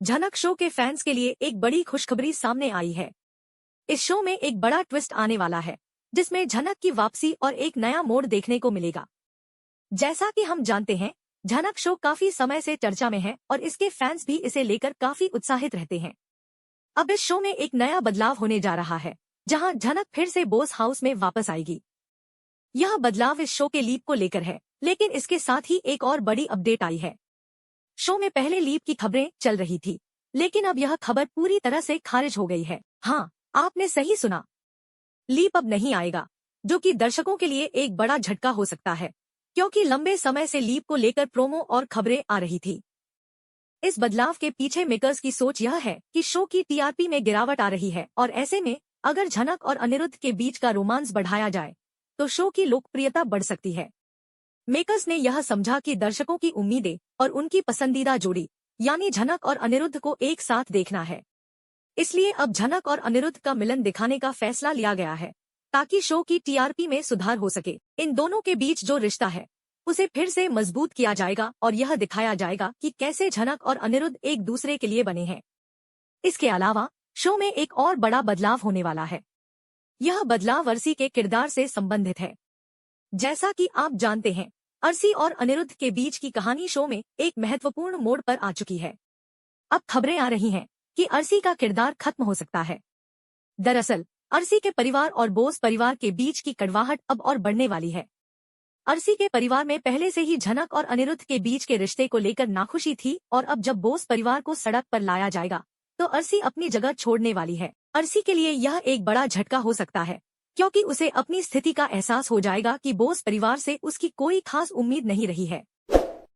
झनक शो के फैंस के लिए एक बड़ी खुशखबरी सामने आई है। इस शो में एक बड़ा ट्विस्ट आने वाला है, जिसमें झनक की वापसी और एक नया मोड़ देखने को मिलेगा। जैसा कि हम जानते हैं, झनक शो काफी समय से चर्चा में है और इसके फैंस भी इसे लेकर काफी उत्साहित रहते हैं। अब इस शो में एक नया बदलाव होने जा रहा है, जहां झनक फिर से बॉस हाउस में वापस आएगी। यह बदलाव इस शो के लीप को लेकर है, लेकिन इसके साथ ही एक और बड़ी अपडेट आई है। शो में पहले लीप की खबरें चल रही थी, लेकिन अब यह खबर पूरी तरह से खारिज हो गई है। हाँ, आपने सही सुना, लीप अब नहीं आएगा, जो कि दर्शकों के लिए एक बड़ा झटका हो सकता है, क्योंकि लंबे समय से लीप को लेकर प्रोमो और खबरें आ रही थी। इस बदलाव के पीछे मेकर्स की सोच यह है कि शो की टीआरपी में गिरावट आ रही है और ऐसे में अगर झनक और अनिरुद्ध के बीच का रोमांस बढ़ाया जाए तो शो की लोकप्रियता बढ़ सकती है। मेकर्स ने यह समझा कि दर्शकों की उम्मीदें और उनकी पसंदीदा जोड़ी यानी झनक और अनिरुद्ध को एक साथ देखना है। इसलिए अब झनक और अनिरुद्ध का मिलन दिखाने का फैसला लिया गया है, ताकि शो की टीआरपी में सुधार हो सके। इन दोनों के बीच जो रिश्ता है उसे फिर से मजबूत किया जाएगा और यह दिखाया जाएगा कि कैसे झनक और अनिरुद्ध एक दूसरे के लिए बने हैं। इसके अलावा शो में एक और बड़ा बदलाव होने वाला है। यह बदलाव अर्सी के किरदार से संबंधित है। जैसा कि आप जानते हैं, अर्सी और अनिरुद्ध के बीच की कहानी शो में एक महत्वपूर्ण मोड़ पर आ चुकी है। अब खबरें आ रही हैं कि अर्सी का किरदार खत्म हो सकता है। दरअसल अर्सी के परिवार और बोस परिवार के बीच की कड़वाहट अब और बढ़ने वाली है। अर्सी के परिवार में पहले से ही झनक और अनिरुद्ध के बीच के रिश्ते को लेकर नाखुशी थी और अब जब बोस परिवार को सड़क पर लाया जाएगा तो अर्सी अपनी जगह छोड़ने वाली है। अर्सी के लिए यह एक बड़ा झटका हो सकता है, क्योंकि उसे अपनी स्थिति का एहसास हो जाएगा कि बोस परिवार से उसकी कोई खास उम्मीद नहीं रही है।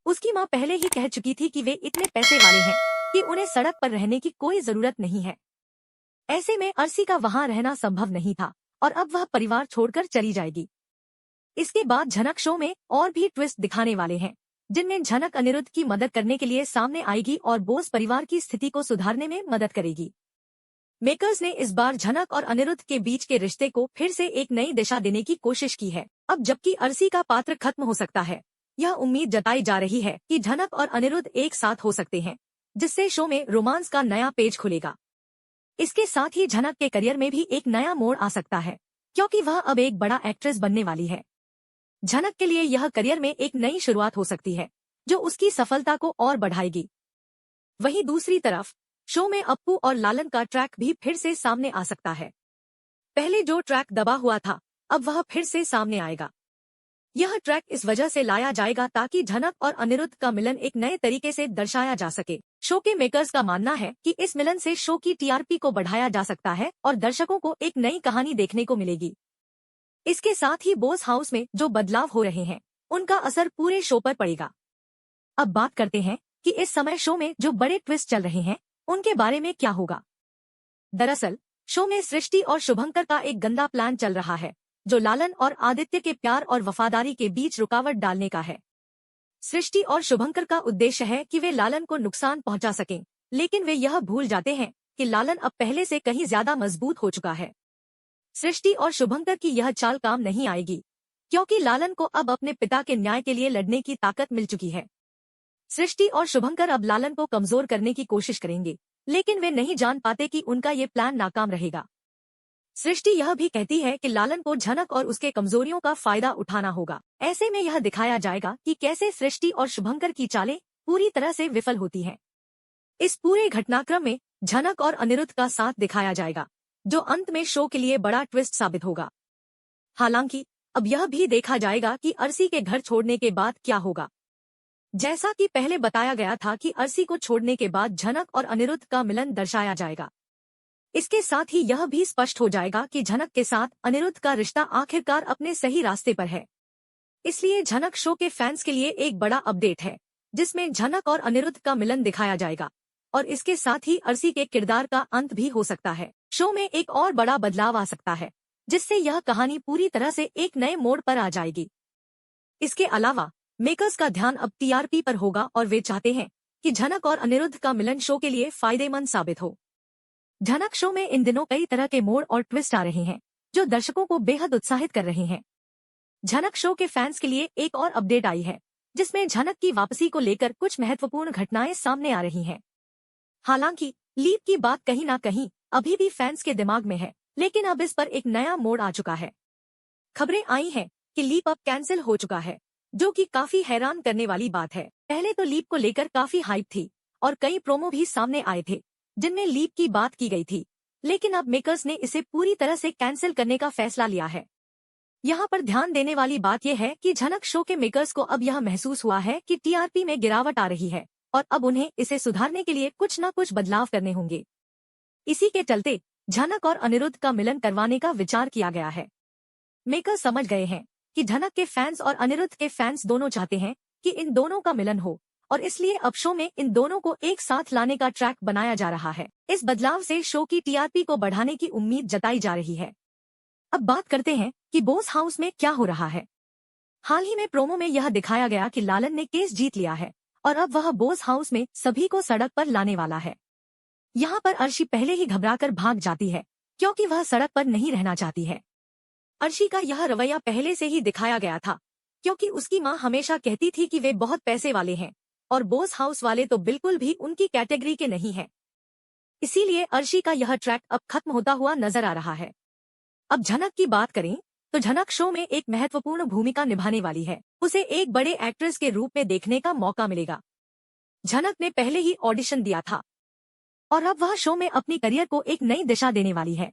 उसकी मां पहले ही कह चुकी थी कि वे इतने पैसे वाले हैं कि उन्हें सड़क पर रहने की कोई जरूरत नहीं है। ऐसे में अर्सी का वहां रहना संभव नहीं था और अब वह परिवार छोड़कर चली जाएगी। इसके बाद झनक शो में और भी ट्विस्ट दिखाने वाले हैं, जिनमें झनक अनिरुद्ध की मदद करने के लिए सामने आएगी और बोस परिवार की स्थिति को सुधारने में मदद करेगी। मेकर्स ने इस बार झनक और अनिरुद्ध के बीच के रिश्ते को फिर से एक नई दिशा देने की कोशिश की है। अब जबकि अर्सी का पात्र खत्म हो सकता है, यह उम्मीद जताई जा रही है कि झनक और अनिरुद्ध एक साथ हो सकते हैं, जिससे शो में रोमांस का नया पेज खुलेगा। इसके साथ ही झनक के करियर में भी एक नया मोड़ आ सकता है, क्योंकि वह अब एक बड़ा एक्ट्रेस बनने वाली है। झनक के लिए यह करियर में एक नई शुरुआत हो सकती है, जो उसकी सफलता को और बढ़ाएगी। वहीं दूसरी तरफ शो में अप्पू और लालन का ट्रैक भी फिर से सामने आ सकता है। पहले जो ट्रैक दबा हुआ था, अब वह फिर से सामने आएगा। यह ट्रैक इस वजह से लाया जाएगा ताकि झनक और अनिरुद्ध का मिलन एक नए तरीके से दर्शाया जा सके। शो के मेकर्स का मानना है कि इस मिलन से शो की टीआरपी को बढ़ाया जा सकता है और दर्शकों को एक नई कहानी देखने को मिलेगी। इसके साथ ही बॉस हाउस में जो बदलाव हो रहे हैं, उनका असर पूरे शो पर पड़ेगा। अब बात करते हैं कि इस समय शो में जो बड़े ट्विस्ट चल रहे हैं, उनके बारे में क्या होगा। दरअसल शो में सृष्टि और शुभंकर का एक गंदा प्लान चल रहा है, जो लालन और आदित्य के प्यार और वफादारी के बीच रुकावट डालने का है। सृष्टि और शुभंकर का उद्देश्य है कि वे लालन को नुकसान पहुंचा सकें, लेकिन वे यह भूल जाते हैं कि लालन अब पहले से कहीं ज्यादा मजबूत हो चुका है। सृष्टि और शुभंकर की यह चाल काम नहीं आएगी, क्योंकि लालन को अब अपने पिता के न्याय के लिए लड़ने की ताकत मिल चुकी है। सृष्टि और शुभंकर अब लालन को कमजोर करने की कोशिश करेंगे, लेकिन वे नहीं जान पाते कि उनका ये प्लान नाकाम रहेगा। सृष्टि यह भी कहती है कि लालन को झनक और उसके कमजोरियों का फायदा उठाना होगा। ऐसे में यह दिखाया जाएगा कि कैसे सृष्टि और शुभंकर की चालें पूरी तरह से विफल होती हैं। इस पूरे घटनाक्रम में झनक और अनिरुद्ध का साथ दिखाया जाएगा, जो अंत में शो के लिए बड़ा ट्विस्ट साबित होगा। हालांकि अब यह भी देखा जाएगा कि अर्सी के घर छोड़ने के बाद क्या होगा। जैसा कि पहले बताया गया था कि अर्सी को छोड़ने के बाद झनक और अनिरुद्ध का मिलन दर्शाया जाएगा। इसके साथ ही यह भी स्पष्ट हो जाएगा कि झनक के साथ अनिरुद्ध का रिश्ता आखिरकार अपने सही रास्ते पर है। इसलिए झनक शो के फैंस के लिए एक बड़ा अपडेट है, जिसमें झनक और अनिरुद्ध का मिलन दिखाया जाएगा और इसके साथ ही अर्सी के किरदार का अंत भी हो सकता है। शो में एक और बड़ा बदलाव आ सकता है, जिससे यह कहानी पूरी तरह से एक नए मोड़ पर आ जाएगी। इसके अलावा मेकर्स का ध्यान अब टीआरपी पर होगा और वे चाहते हैं कि झनक और अनिरुद्ध का मिलन शो के लिए फायदेमंद साबित हो। झनक शो में इन दिनों कई तरह के मोड़ और ट्विस्ट आ रहे हैं, जो दर्शकों को बेहद उत्साहित कर रहे हैं। झनक शो के फैंस के लिए एक और अपडेट आई है, जिसमें झनक की वापसी को लेकर कुछ महत्वपूर्ण घटनाएं सामने आ रही हैं। हालांकि लीप की बात कहीं ना कहीं अभी भी फैंस के दिमाग में है, लेकिन अब इस पर एक नया मोड़ आ चुका है। खबरें आई हैं कि लीप अब कैंसिल हो चुका है, जो कि काफी हैरान करने वाली बात है। पहले तो लीप को लेकर काफी हाइप थी और कई प्रोमो भी सामने आए थे जिनमें लीप की बात की गई थी, लेकिन अब मेकर्स ने इसे पूरी तरह से कैंसिल करने का फैसला लिया है। यहाँ पर ध्यान देने वाली बात यह है कि झनक शो के मेकर्स को अब यह महसूस हुआ है कि टीआरपी में गिरावट आ रही है और अब उन्हें इसे सुधारने के लिए कुछ न कुछ बदलाव करने होंगे। इसी के चलते झनक और अनिरुद्ध का मिलन करवाने का विचार किया गया है। मेकर्स समझ गए हैं कि झनक के फैंस और अनिरुद्ध के फैंस दोनों चाहते हैं कि इन दोनों का मिलन हो और इसलिए अब शो में इन दोनों को एक साथ लाने का ट्रैक बनाया जा रहा है। इस बदलाव से शो की टीआरपी को बढ़ाने की उम्मीद जताई जा रही है। अब बात करते हैं कि बोस हाउस में क्या हो रहा है। हाल ही में प्रोमो में यह दिखाया गया कि लालन ने केस जीत लिया है और अब वह बोस हाउस में सभी को सड़क पर लाने वाला है। यहाँ पर अर्शी पहले ही घबराकर भाग जाती है क्योंकि वह सड़क पर नहीं रहना चाहती है। अर्शी का यह रवैया पहले से ही दिखाया गया था क्योंकि उसकी माँ हमेशा कहती थी कि वे बहुत पैसे वाले हैं और बोस हाउस वाले तो बिल्कुल भी उनकी कैटेगरी के नहीं हैं। इसीलिए अर्शी का यह ट्रैक अब खत्म होता हुआ नजर आ रहा है। अब झनक की बात करें तो झनक शो में एक महत्वपूर्ण भूमिका निभाने वाली है। उसे एक बड़े एक्ट्रेस के रूप में देखने का मौका मिलेगा। झनक ने पहले ही ऑडिशन दिया था और अब वह शो में अपनी करियर को एक नई दिशा देने वाली है।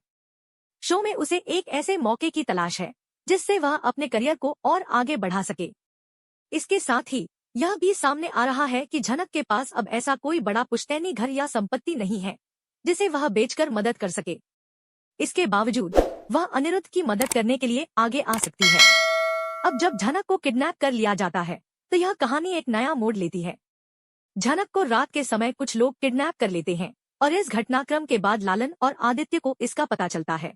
शो में उसे एक ऐसे मौके की तलाश है जिससे वह अपने करियर को और आगे बढ़ा सके। इसके साथ ही यह भी सामने आ रहा है कि झनक के पास अब ऐसा कोई बड़ा पुश्तैनी घर या संपत्ति नहीं है जिसे वह बेचकर मदद कर सके। इसके बावजूद वह अनिरुद्ध की मदद करने के लिए आगे आ सकती है। अब जब झनक को किडनैप कर लिया जाता है तो यह कहानी एक नया मोड़ लेती है। झनक को रात के समय कुछ लोग किडनैप कर लेते हैं और इस घटनाक्रम के बाद लालन और आदित्य को इसका पता चलता है।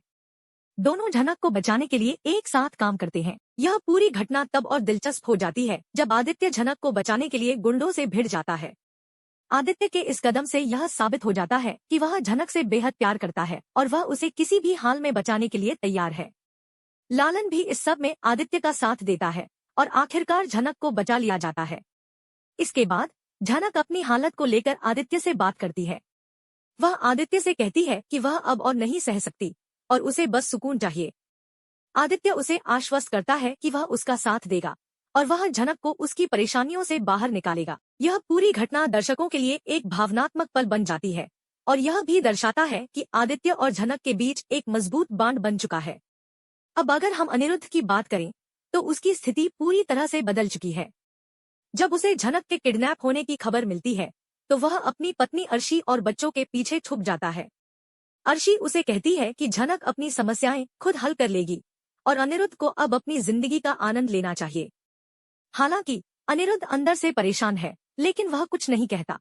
दोनों झनक को बचाने के लिए एक साथ काम करते हैं। यह पूरी घटना तब और दिलचस्प हो जाती है जब आदित्य झनक को बचाने के लिए गुंडों से भिड़ जाता है। आदित्य के इस कदम से यह साबित हो जाता है कि वह झनक से बेहद प्यार करता है और वह उसे किसी भी हाल में बचाने के लिए तैयार है। लालन भी इस सब में आदित्य का साथ देता है और आखिरकार झनक को बचा लिया जाता है। इसके बाद झनक अपनी हालत को लेकर आदित्य से बात करती है। वह आदित्य से कहती है कि वह अब और नहीं सह सकती और उसे बस सुकून चाहिए। आदित्य उसे आश्वस्त करता है कि वह उसका साथ देगा और वह झनक को उसकी परेशानियों से बाहर निकालेगा। यह पूरी घटना दर्शकों के लिए एक भावनात्मक पल बन जाती है और यह भी दर्शाता है कि आदित्य और झनक के बीच एक मजबूत बांड बन चुका है। अब अगर हम अनिरुद्ध की बात करें तो उसकी स्थिति पूरी तरह से बदल चुकी है। जब उसे झनक के किडनैप होने की खबर मिलती है तो वह अपनी पत्नी अर्शी और बच्चों के पीछे छुप जाता है। अर्शी उसे कहती है कि झनक अपनी समस्याएं खुद हल कर लेगी और अनिरुद्ध को अब अपनी जिंदगी का आनंद लेना चाहिए। हालांकि अनिरुद्ध अंदर से परेशान है लेकिन वह कुछ नहीं कहता।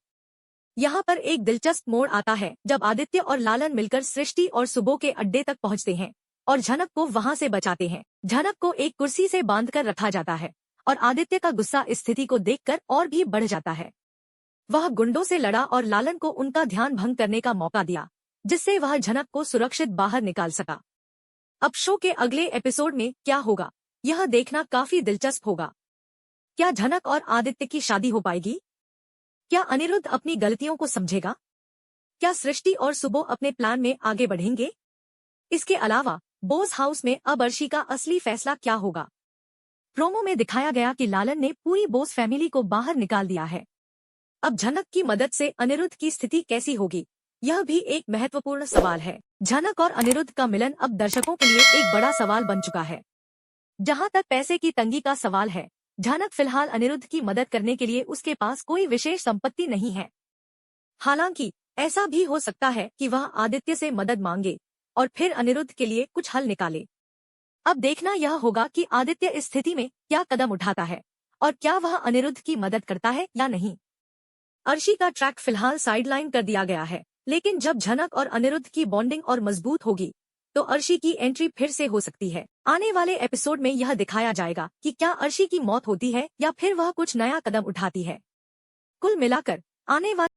यहाँ पर एक दिलचस्प मोड़ आता है जब आदित्य और लालन मिलकर सृष्टि और सुबो के अड्डे तक पहुँचते हैं और झनक को वहां से बचाते हैं। झनक को एक कुर्सी से बांधकर रखा जाता है और आदित्य का गुस्सा इस स्थिति को देखकर और भी बढ़ जाता है। वह गुंडों से लड़ा और लालन को उनका ध्यान भंग करने का मौका दिया जिससे वह झनक को सुरक्षित बाहर निकाल सका। अब शो के अगले एपिसोड में क्या होगा यह देखना काफी दिलचस्प होगा। क्या झनक और आदित्य की शादी हो पाएगी? क्या अनिरुद्ध अपनी गलतियों को समझेगा? क्या सृष्टि और सुबो अपने प्लान में आगे बढ़ेंगे? इसके अलावा बोस हाउस में अब अर्शी का असली फैसला क्या होगा? प्रोमो में दिखाया गया कि लालन ने पूरी बोस फैमिली को बाहर निकाल दिया है। अब झनक की मदद से अनिरुद्ध की स्थिति कैसी होगी यह भी एक महत्वपूर्ण सवाल है। झनक और अनिरुद्ध का मिलन अब दर्शकों के लिए एक बड़ा सवाल बन चुका है। जहां तक पैसे की तंगी का सवाल है, झनक फिलहाल अनिरुद्ध की मदद करने के लिए उसके पास कोई विशेष संपत्ति नहीं है। हालांकि ऐसा भी हो सकता है कि वह आदित्य से मदद मांगे और फिर अनिरुद्ध के लिए कुछ हल निकाले। अब देखना यह होगा कि आदित्य इस स्थिति में क्या कदम उठाता है और क्या वह अनिरुद्ध की मदद करता है या नहीं। अर्शी का ट्रैक फिलहाल साइडलाइन कर दिया गया है, लेकिन जब झनक और अनिरुद्ध की बॉन्डिंग और मजबूत होगी तो अर्शी की एंट्री फिर से हो सकती है। आने वाले एपिसोड में यह दिखाया जाएगा कि क्या अर्शी की मौत होती है या फिर वह कुछ नया कदम उठाती है। कुल मिलाकर आने वाले